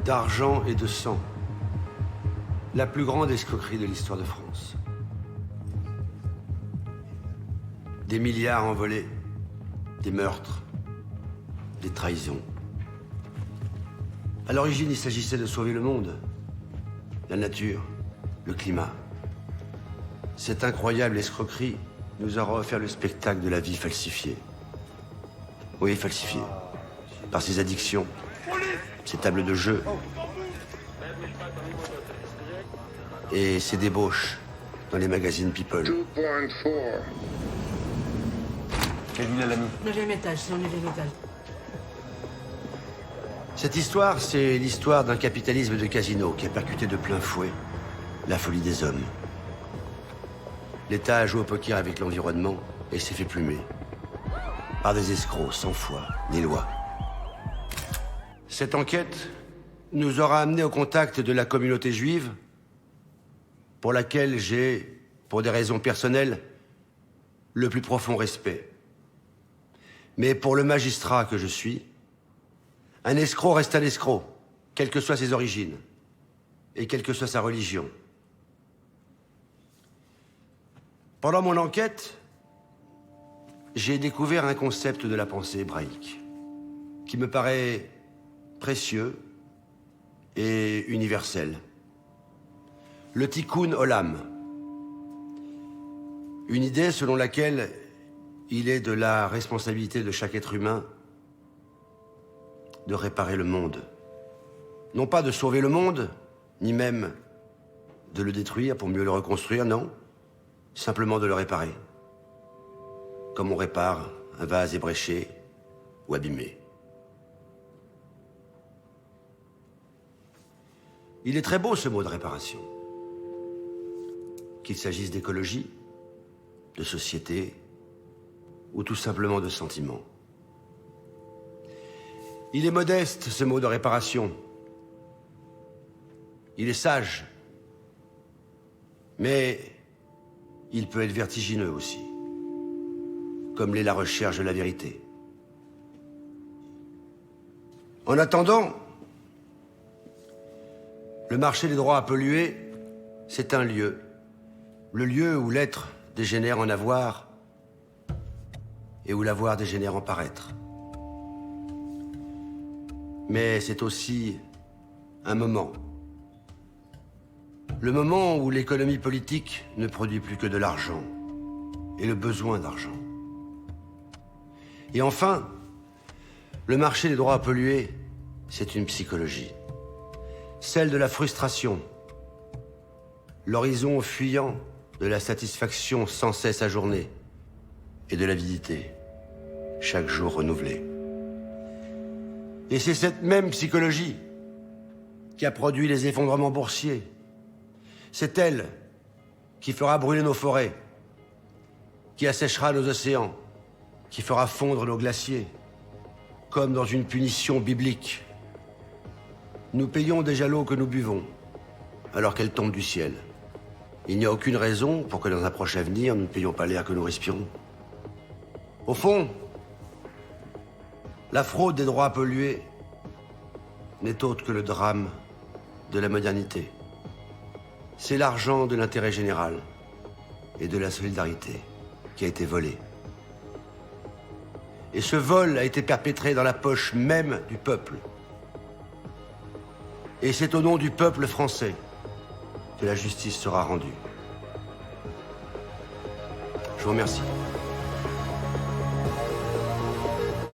d'argent et de sang. La plus grande escroquerie de l'histoire de France. Des milliards envolés, des meurtres, des trahisons. À l'origine, il s'agissait de sauver le monde, la nature, le climat. Cette incroyable escroquerie nous aura offert le spectacle de la vie falsifiée. Oui, falsifiée. Par ses addictions, ses tables de jeu et ses débauches dans les magazines People. 2.4. Quelle ville elle a mis? 9e étage, c'est au 9e étage. Cette histoire, c'est l'histoire d'un capitalisme de casino qui a percuté de plein fouet la folie des hommes. L'État a joué au poker avec l'environnement et s'est fait plumer. Par des escrocs sans foi ni loi. Cette enquête nous aura amenés au contact de la communauté juive, pour laquelle j'ai, pour des raisons personnelles, le plus profond respect. Mais pour le magistrat que je suis, un escroc reste un escroc, quelles que soient ses origines, et quelle que soit sa religion. Pendant mon enquête, j'ai découvert un concept de la pensée hébraïque qui me paraît précieux et universel. Le tikkun olam. Une idée selon laquelle il est de la responsabilité de chaque être humain de réparer le monde. Non pas de sauver le monde, ni même de le détruire pour mieux le reconstruire, non. Simplement de le réparer. Comme on répare un vase ébréché ou abîmé. Il est très beau ce mot de réparation. Qu'il s'agisse d'écologie, de société ou tout simplement de sentiment. Il est modeste ce mot de réparation. Il est sage. Mais il peut être vertigineux aussi. Comme l'est la recherche de la vérité. En attendant, le marché des droits à polluer, c'est un lieu. Le lieu où l'être dégénère en avoir et où l'avoir dégénère en paraître. Mais c'est aussi un moment. Le moment où l'économie politique ne produit plus que de l'argent et le besoin d'argent. Et enfin, le marché des droits à polluer, c'est une psychologie. Celle de la frustration, l'horizon fuyant de la satisfaction sans cesse ajournée et de l'avidité, chaque jour renouvelée. Et c'est cette même psychologie qui a produit les effondrements boursiers. C'est elle qui fera brûler nos forêts, qui asséchera nos océans, qui fera fondre nos glaciers, comme dans une punition biblique. Nous payons déjà l'eau que nous buvons, alors qu'elle tombe du ciel. Il n'y a aucune raison pour que dans un proche avenir, nous ne payions pas l'air que nous respirons. Au fond, la fraude des droits à polluer n'est autre que le drame de la modernité. C'est l'argent de l'intérêt général et de la solidarité qui a été volé. Et ce vol a été perpétré dans la poche même du peuple. Et c'est au nom du peuple français que la justice sera rendue. Je vous remercie.